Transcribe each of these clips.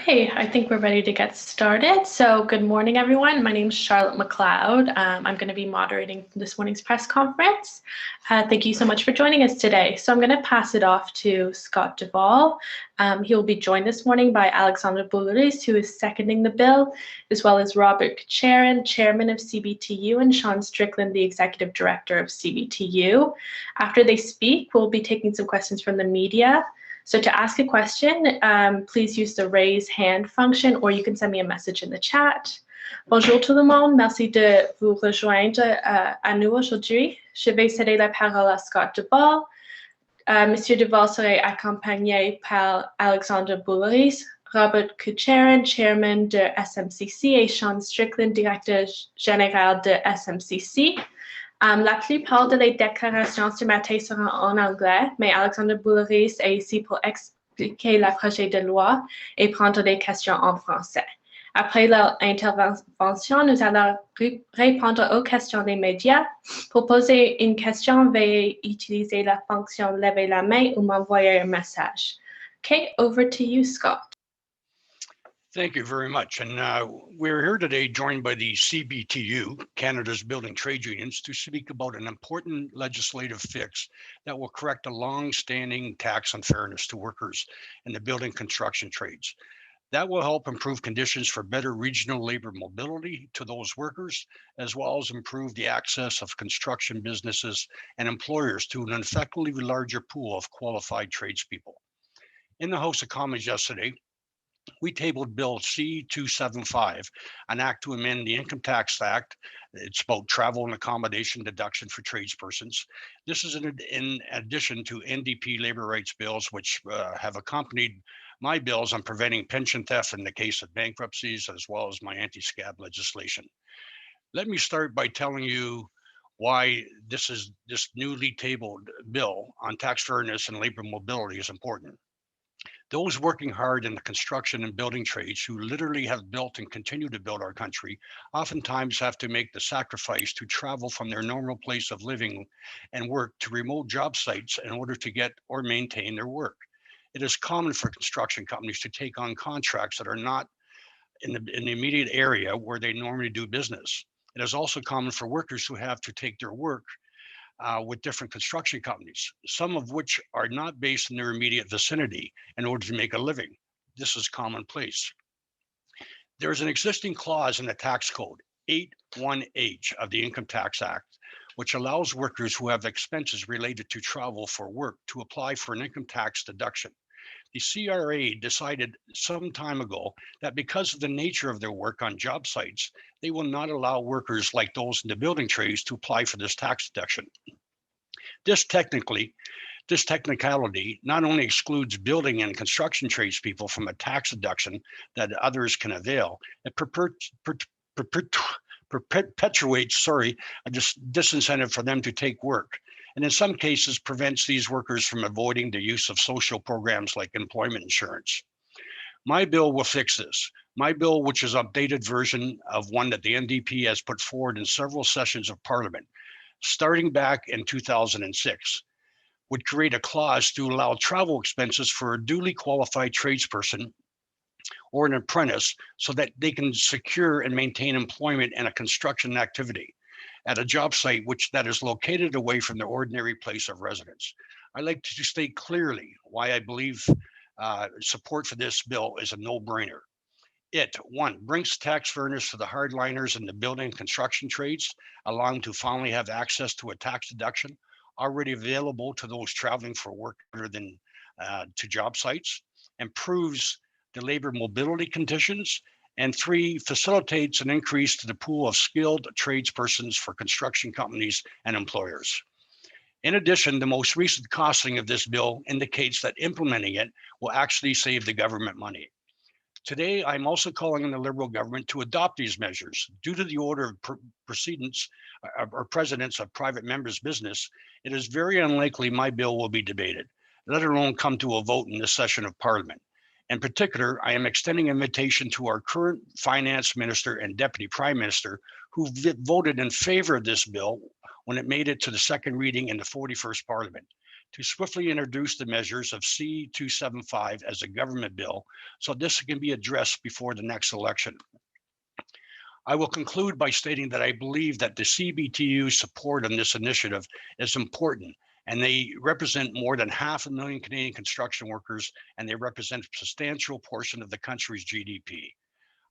Okay, I think we're ready to get started. So good morning, everyone. My name is Charlotte McLeod. I'm going to be moderating this morning's press conference. Thank you so much for joining us today. So I'm going to pass it off to Scott Duvall. He will be joined this morning by Alexandre Boulerice, who is seconding the bill, as well as Robert Kucher, chairman of CBTU, and Sean Strickland, the executive director of CBTU. After they speak, we'll be taking some questions from the media. So to ask a question, please use the raise hand function, or you can send me a message in the chat. Bonjour tout le monde, merci de vous rejoindre à nous aujourd'hui. Je vais céder la parole à Scott Duvall. Monsieur Duvall serait accompagné par Alexandre Boulerice, Robert Kucher, chairman de SMCC, et Sean Strickland, directeur général de SMCC. La plupart de les déclarations ce matin seront en anglais, mais Alexandre Boulerice est ici pour expliquer le projet de loi et prendre des questions en français. Après leur intervention, nous allons répondre aux questions des médias. Pour poser une question, veuillez utiliser la fonction lever la main ou m'envoyer un message. Okay, over to you, Scott. Thank you very much. And we're here today joined by the CBTU, Canada's Building Trade Unions, to speak about an important legislative fix that will correct a long-standing tax unfairness to workers in the building construction trades. That will help improve conditions for better regional labor mobility to those workers, as well as improve the access of construction businesses and employers to an effectively larger pool of qualified tradespeople. In the House of Commons yesterday, we tabled Bill C-275, an act to amend the Income Tax Act. It's about travel and accommodation deduction for tradespersons. This is in addition to NDP labor rights bills, which have accompanied my bills on preventing pension theft in the case of bankruptcies, as well as my anti-scab legislation. Let me start by telling you why this newly tabled bill on tax fairness and labor mobility is important. Those working hard in the construction and building trades who literally have built and continue to build our country oftentimes have to make the sacrifice to travel from their normal place of living and work to remote job sites in order to get or maintain their work. It is common for construction companies to take on contracts that are not in the immediate area where they normally do business. It is also common for workers who have to take their work with different construction companies, some of which are not based in their immediate vicinity in order to make a living. This is commonplace. There is an existing clause in the tax code, 8(1)H of the Income Tax Act, which allows workers who have expenses related to travel for work to apply for an income tax deduction. The CRA decided some time ago that because of the nature of their work on job sites, they will not allow workers like those in the building trades to apply for this tax deduction. This technicality not only excludes building and construction tradespeople from a tax deduction that others can avail, it perpetuates a disincentive for them to take work, and in some cases prevents these workers from avoiding the use of social programs like employment insurance. My bill will fix this. My bill, which is an updated version of one that the NDP has put forward in several sessions of Parliament, starting back in 2006, would create a clause to allow travel expenses for a duly qualified tradesperson or an apprentice so that they can secure and maintain employment in a construction activity at a job site that is located away from their ordinary place of residence. I'd like to state clearly why I believe support for this bill is a no-brainer. It, one, brings tax fairness to the hardliners in the building and construction trades, allowing them to finally have access to a tax deduction already available to those traveling for work rather than to job sites, improves the labor mobility conditions, and three, facilitates an increase to the pool of skilled tradespersons for construction companies and employers. In addition, the most recent costing of this bill indicates that implementing it will actually save the government money. Today, I'm also calling on the Liberal government to adopt these measures. Due to the order of precedence or precedence of private members' business, it is very unlikely my bill will be debated, let alone come to a vote in this session of Parliament. In particular, I am extending an invitation to our current Finance Minister and Deputy Prime Minister who voted in favor of this bill when it made it to the second reading in the 41st Parliament to swiftly introduce the measures of C-275 as a government bill so this can be addressed before the next election. I will conclude by stating that I believe that the CBTU's support on this initiative is important, and they represent more than 500,000 Canadian construction workers, and they represent a substantial portion of the country's GDP.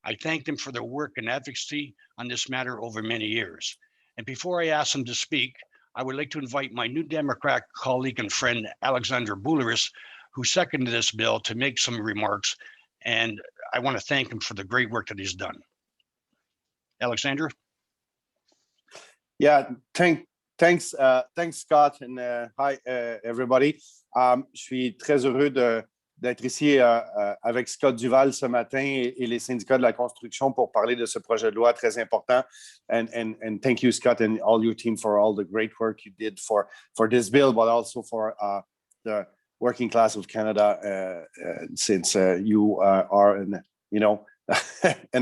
I thank them for their work and advocacy on this matter over many years. And before I ask them to speak, I would like to invite my New Democrat colleague and friend, Alexandre Boulerice, who seconded this bill, to make some remarks. And I want to thank him for the great work that he's done. Alexandre? Yeah, thanks, Scott, and hi, everybody. Je suis très heureux d'être ici avec Scott Duvall ce matin et les syndicats de la construction pour parler de ce projet de loi très important. And thank you, Scott, and all your team for all the great work you did for this bill, but also for the working class of Canada, since you are an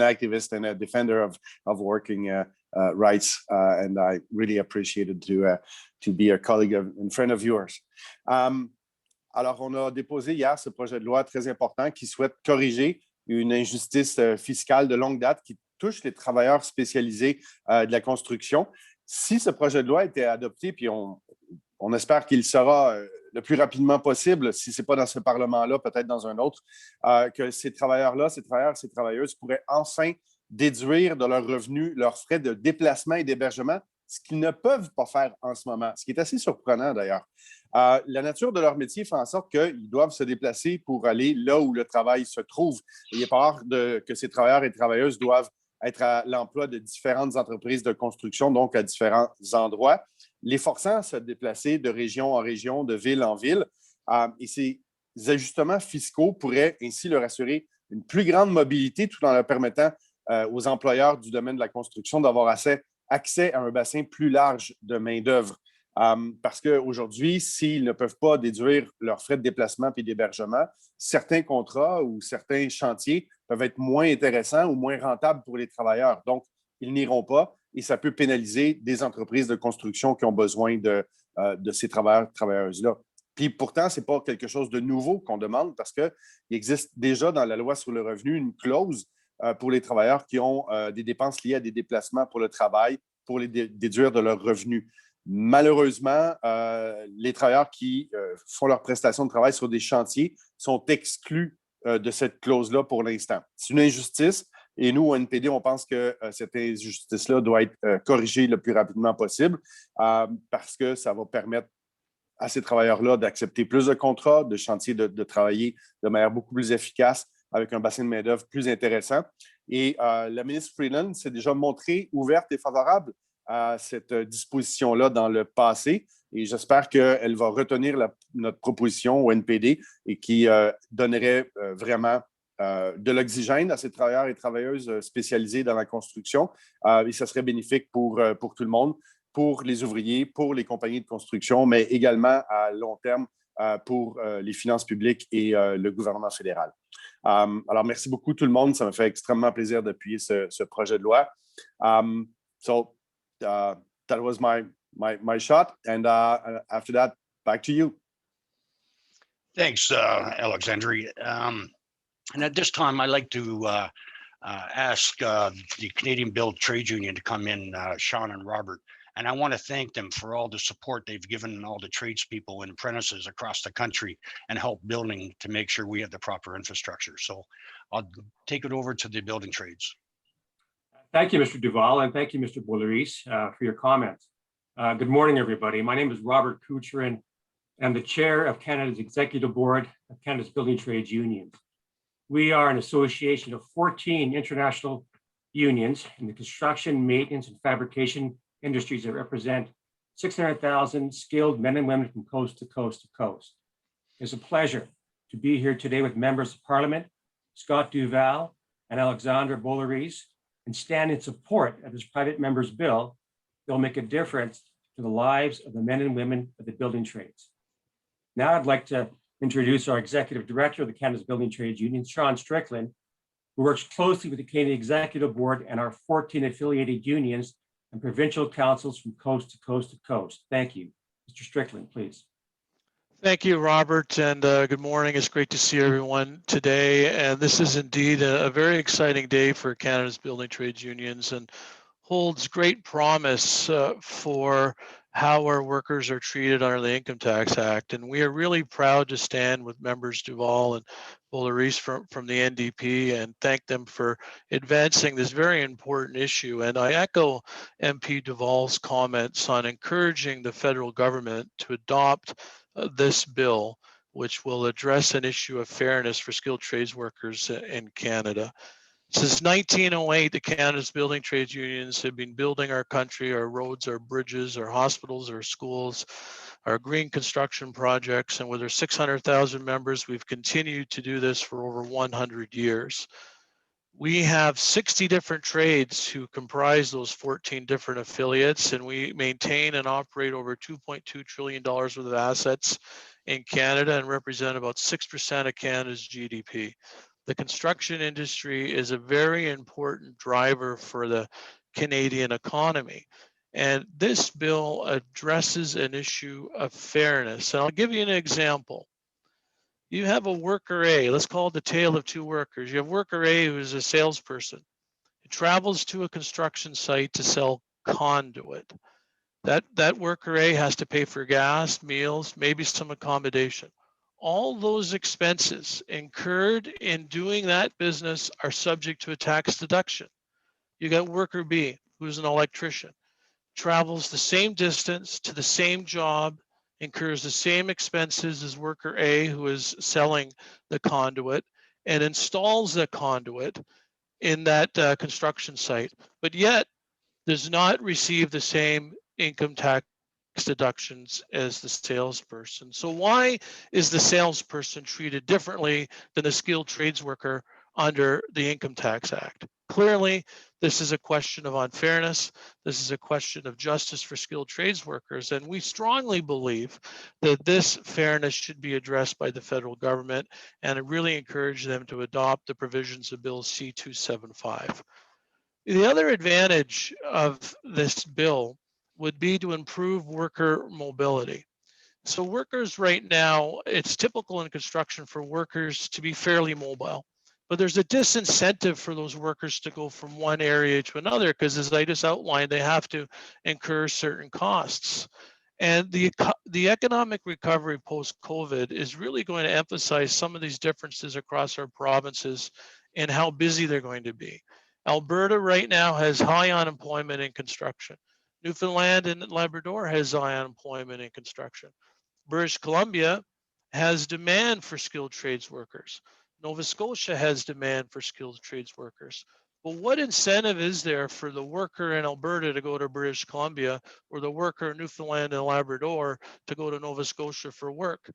activist and a defender of working rights, and I really appreciated to be a colleague and friend of yours. Alors, on a déposé hier ce projet de loi très important qui souhaite corriger une injustice fiscale de longue date qui touche les travailleurs spécialisés de la construction. Si ce projet de loi était adopté, puis on espère qu'il sera le plus rapidement possible, si ce n'est pas dans ce Parlement-là, peut-être dans un autre, que ces travailleurs-là, ces travailleurs, ces travailleuses pourraient enfin déduire de leurs revenus leurs frais de déplacement et d'hébergement, ce qu'ils ne peuvent pas faire en ce moment, ce qui est assez surprenant d'ailleurs. La nature de leur métier fait en sorte qu'ils doivent se déplacer pour aller là où le travail se trouve. Il n'est pas rare que ces travailleurs et travailleuses doivent être à l'emploi de différentes entreprises de construction, donc à différents endroits, les forçant à se déplacer de région en région, de ville en ville. Et ces ajustements fiscaux pourraient ainsi leur assurer une plus grande mobilité tout en leur permettant aux employeurs du domaine de la construction d'avoir accès à un bassin plus large de main-d'œuvre. Parce qu'aujourd'hui, s'ils ne peuvent pas déduire leurs frais de déplacement et d'hébergement, certains contrats ou certains chantiers peuvent être moins intéressants ou moins rentables pour les travailleurs. Donc, ils n'iront pas et ça peut pénaliser des entreprises de construction qui ont besoin de ces travailleuses-là. Puis pourtant, ce n'est pas quelque chose de nouveau qu'on demande parce qu'il existe déjà dans la loi sur le revenu une clause pour les travailleurs qui ont des dépenses liées à des déplacements pour le travail, pour les déduire de leurs revenus. Malheureusement, les travailleurs qui font leurs prestations de travail sur des chantiers sont exclus de cette clause-là pour l'instant. C'est une injustice et nous, au NPD, on pense que cette injustice-là doit être corrigée le plus rapidement possible parce que ça va permettre à ces travailleurs-là d'accepter plus de contrats, de chantiers, de travailler de manière beaucoup plus efficace avec un bassin de main-d'œuvre plus intéressant. Et la ministre Freeland s'est déjà montrée ouverte et favorable à cette disposition-là dans le passé. Et j'espère qu'elle va retenir notre proposition au NPD et qui donnerait vraiment de l'oxygène à ces travailleurs et travailleuses spécialisés dans la construction. Et ça serait bénéfique pour tout le monde, pour les ouvriers, pour les compagnies de construction, mais également à long terme pour les finances publiques et le gouvernement fédéral. Alors, merci beaucoup tout le monde. Ça me fait extrêmement plaisir d'appuyer ce projet de loi. That was my shot. And after that, back to you. Thanks, Alexandre. And at this time, I'd like to ask the Canadian Build Trade Union to come in, Sean and Robert. And I want to thank them for all the support they've given all the tradespeople and apprentices across the country and help building to make sure we have the proper infrastructure. So I'll take it over to the building trades. Thank you, Mr. Duvall, and thank you, Mr. Boulerice, for your comments. Good morning, everybody. My name is Robert Kucher, and I'm the chair of Canada's Executive Board of Canada's Building Trades Unions. We are an association of 14 international unions in the construction, maintenance, and fabrication industries that represent 600,000 skilled men and women from coast to coast to coast. It's a pleasure to be here today with members of Parliament, Scott Duvall and Alexandre Boulerice, and stand in support of this private member's bill that will make a difference to the lives of the men and women of the building trades. Now I'd like to introduce our Executive Director of the Canada's Building Trades Union, Sean Strickland, who works closely with the Canadian Executive Board and our 14 affiliated unions and provincial councils from coast to coast to coast. Thank you. Mr. Strickland, please. Thank you, Robert, and good morning. It's great to see everyone today. And this is indeed a very exciting day for Canada's building trades unions and holds great promise for how our workers are treated under the Income Tax Act. And we are really proud to stand with members Duvall and Boulerice from the NDP and thank them for advancing this very important issue. And I echo MP Duvall's comments on encouraging the federal government to adopt this bill, which will address an issue of fairness for skilled trades workers in Canada. Since 1908, the Canada's building trades unions have been building our country, our roads, our bridges, our hospitals, our schools, our green construction projects, and with our 600,000 members, we've continued to do this for over 100 years. We have 60 different trades who comprise those 14 different affiliates, and we maintain and operate over $2.2 trillion worth of assets in Canada and represent about 6% of Canada's GDP. The construction industry is a very important driver for the Canadian economy. And this bill addresses an issue of fairness. And I'll give you an example. You have a worker A, let's call it the tale of two workers. You have worker A who is a salesperson. He travels to a construction site to sell conduit. That worker A has to pay for gas, meals, maybe some accommodation. All those expenses incurred in doing that business are subject to a tax deduction. You got worker B, who's an electrician, travels the same distance to the same job, incurs the same expenses as worker A, who is selling the conduit, and installs the conduit in that construction site, but yet does not receive the same income tax deductions as the salesperson. So why is the salesperson treated differently than the skilled trades worker under the Income Tax Act? Clearly, this is a question of unfairness. This is a question of justice for skilled trades workers. And we strongly believe that this fairness should be addressed by the federal government. And I really encourage them to adopt the provisions of Bill C-275. The other advantage of this bill would be to improve worker mobility. So workers right now, it's typical in construction for workers to be fairly mobile, but there's a disincentive for those workers to go from one area to another because, as I just outlined, they have to incur certain costs. And the economic recovery post-COVID is really going to emphasize some of these differences across our provinces and how busy they're going to be. Alberta right now has high unemployment in construction. Newfoundland and Labrador has high unemployment in construction. British Columbia has demand for skilled trades workers. Nova Scotia has demand for skilled trades workers. But what incentive is there for the worker in Alberta to go to British Columbia or the worker in Newfoundland and Labrador to go to Nova Scotia for work?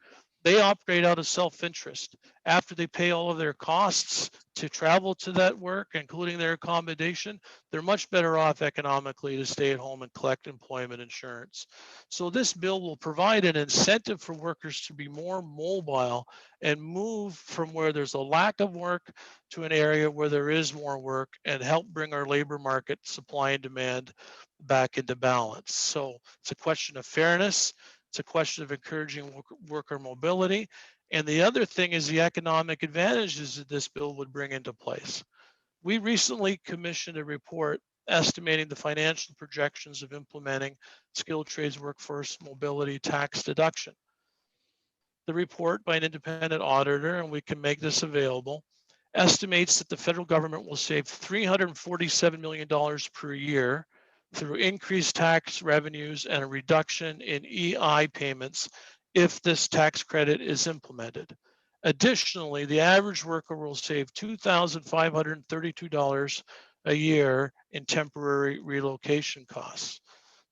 They operate out of self-interest. After they pay all of their costs to travel to that work, including their accommodation, they're much better off economically to stay at home and collect employment insurance. So this bill will provide an incentive for workers to be more mobile and move from where there's a lack of work to an area where there is more work and help bring our labor market supply and demand back into balance. So it's a question of fairness. It's a question of encouraging worker mobility. And the other thing is the economic advantages that this bill would bring into place. We recently commissioned a report estimating the financial projections of implementing skilled trades workforce mobility tax deduction. The report by an independent auditor, and we can make this available, estimates that the federal government will save $347 million per year through increased tax revenues and a reduction in EI payments if this tax credit is implemented. Additionally, the average worker will save $2,532 a year in temporary relocation costs.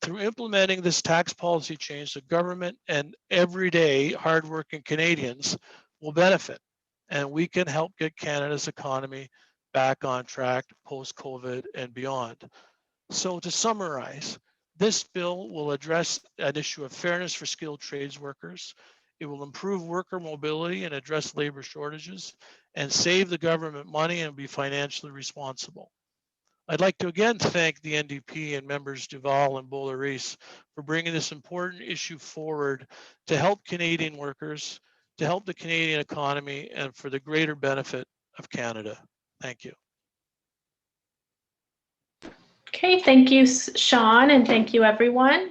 Through implementing this tax policy change, the government and everyday hardworking Canadians will benefit, and we can help get Canada's economy back on track post-COVID and beyond. So to summarize, this bill will address an issue of fairness for skilled trades workers. It will improve worker mobility and address labor shortages and save the government money and be financially responsible. I'd like to again thank the NDP and members Duvall and Boulerice for bringing this important issue forward to help Canadian workers, to help the Canadian economy, and for the greater benefit of Canada. Thank you. Okay, thank you, Sean, and thank you, everyone.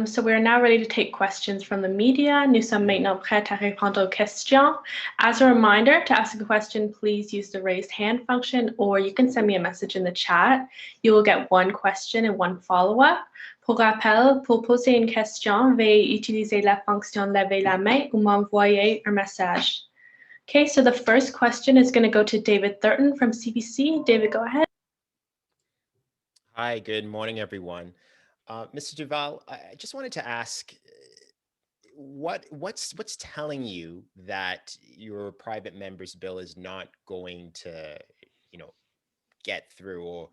So we're now ready to take questions from the media. Nous sommes maintenant prêts à répondre aux questions. As a reminder, to ask a question, please use the raised hand function, or you can send me a message in the chat. You will get one question and one follow-up. Pour rappel, pour poser une question, veuillez utiliser la fonction lever la main ou m'envoyer un message. Okay, so the first question is going to go to David Thurton from CBC. David, go ahead. Hi, good morning, everyone. Mr. Duvall, I just wanted to ask, what's telling you that your private member's bill is not going to, get through, or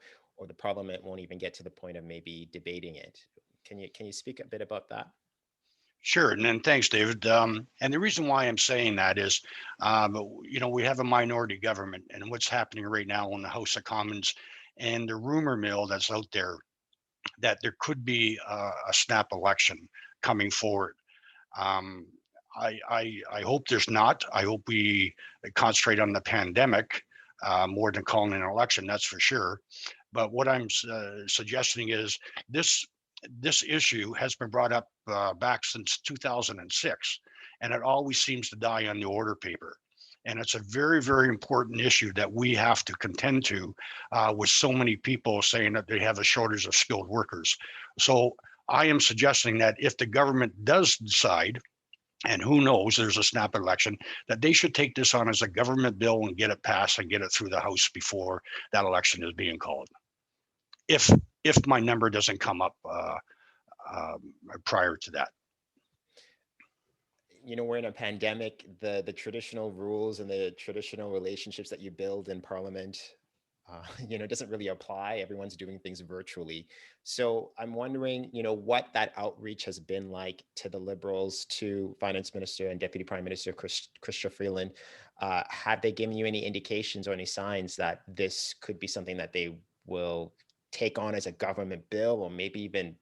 the Parliament won't even get to the point of maybe debating it? Can you speak a bit about that? Sure, and then thanks, David. And the reason why I'm saying that is, we have a minority government, and what's happening right now in the House of Commons, and the rumor mill that's out there, that there could be a snap election coming forward. I hope there's not. I hope we concentrate on the pandemic more than calling an election, that's for sure. But what I'm suggesting is this issue has been brought up back since 2006, and it always seems to die on the order paper. And it's a very, very important issue that we have to contend to, with so many people saying that they have a shortage of skilled workers. So I am suggesting that if the government does decide, and who knows, there's a snap election, that they should take this on as a government bill and get it passed and get it through the House before that election is being called. If my number doesn't come up prior to that. We're in a pandemic. The traditional rules and the traditional relationships that you build in Parliament, doesn't really apply. Everyone's doing things virtually. So I'm wondering, what that outreach has been like to the Liberals, to Finance Minister and Deputy Prime Minister Chrystia Freeland. Have they given you any indications or any signs that this could be something that they will take on as a government bill, or maybe even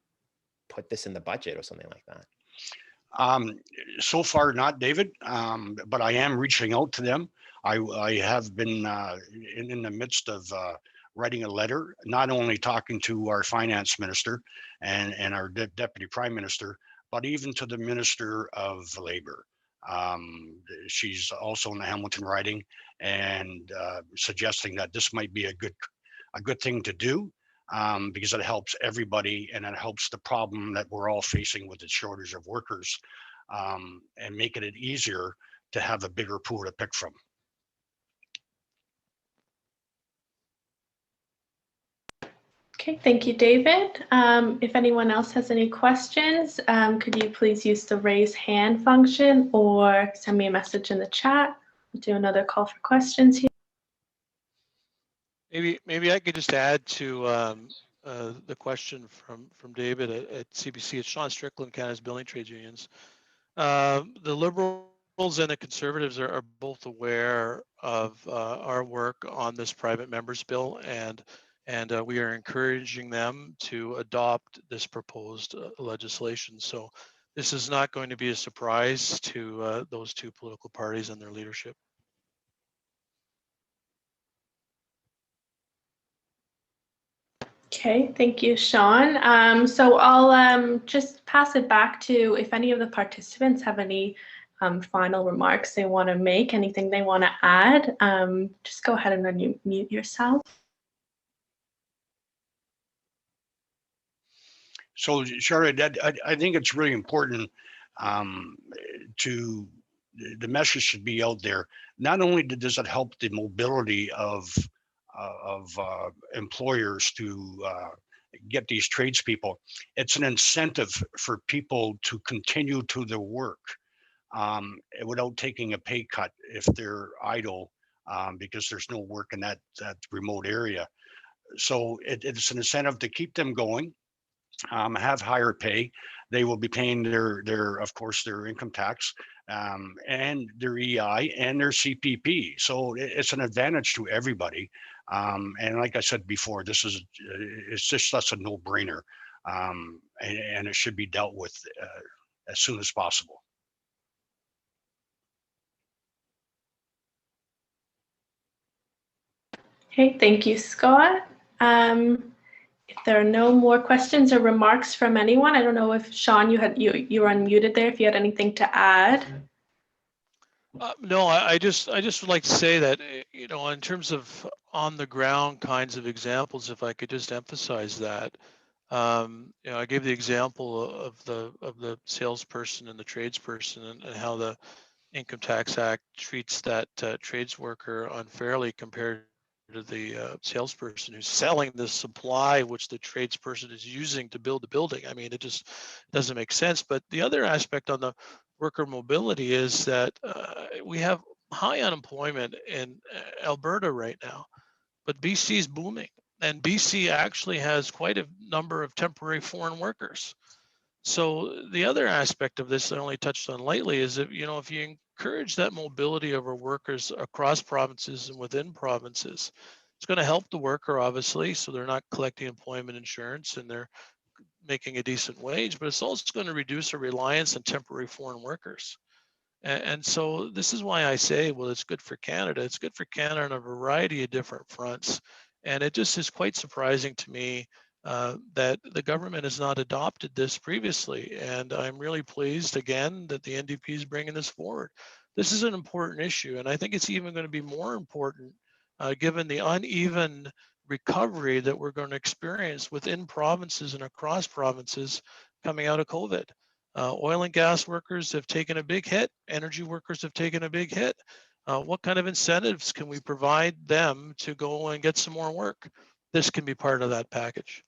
put this in the budget or something like that? So far not, David, but I am reaching out to them. I have been in the midst of writing a letter, not only talking to our finance minister and our deputy prime minister, but even to the Minister of Labor. She's also in the Hamilton riding, and suggesting that this might be a good thing to do. Because it helps everybody, and it helps the problem that we're all facing with the shortage of workers, and making it easier to have a bigger pool to pick from. Okay, thank you, David. If anyone else has any questions, could you please use the raise hand function or send me a message in the chat? We'll do another call for questions here. Maybe I could just add to the question from David at CBC. It's Sean Strickland, Canada's Building Trades Unions. The Liberals and the Conservatives are both aware of our work on this private members bill, and we are encouraging them to adopt this proposed legislation. So this is not going to be a surprise to those two political parties and their leadership. Okay, thank you, Sean. So I'll just pass it back to if any of the participants have any final remarks they want to make, anything they want to add. Just go ahead and unmute yourself. So, Charlotte, I think it's really important to the message should be out there. Not only does it help the mobility of employers to get these tradespeople, it's an incentive for people to continue to their work without taking a pay cut if they're idle because there's no work in that remote area. So it's an incentive to keep them going, have higher pay. They will be paying their of course their income tax and their EI and their CPP. So it's an advantage to everybody. And like I said before, it's just such a no-brainer, and it should be dealt with as soon as possible. Okay, thank you, Scott. If there are no more questions or remarks from anyone, I don't know if Sean, you were unmuted there. If you had anything to add. No, I just would like to say that, you know, in terms of on the ground kinds of examples, if I could just emphasize that, you know, I gave the example of the salesperson and the tradesperson and how the Income Tax Act treats that trades worker unfairly compared to the salesperson who's selling the supply which the tradesperson is using to build the building. I mean, it just doesn't make sense. But the other aspect on the worker mobility is that we have high unemployment in Alberta right now, but BC is booming, and BC actually has quite a number of temporary foreign workers. So the other aspect of this I only touched on lightly is that, you know, if you encourage that mobility of our workers across provinces and within provinces, it's going to help the worker, obviously, so they're not collecting employment insurance and they're making a decent wage, but it's also going to reduce our reliance on temporary foreign workers. And so this is why I say, well, it's good for Canada. It's good for Canada on a variety of different fronts. And it just is quite surprising to me that the government has not adopted this previously. And I'm really pleased, again, that the NDP is bringing this forward. This is an important issue. And I think it's even going to be more important given the uneven recovery that we're going to experience within provinces and across provinces coming out of COVID. Oil and gas workers have taken a big hit. Energy workers have taken a big hit. What kind of incentives can we provide them to go and get some more work? This can be part of that package.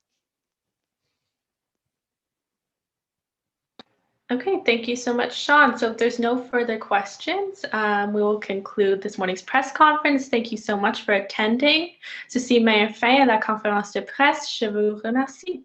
Okay, thank you so much, Sean. So if there's no further questions, we will conclude this morning's press conference. Thank you so much for attending. Ceci met fin à la conférence de presse. Je vous remercie.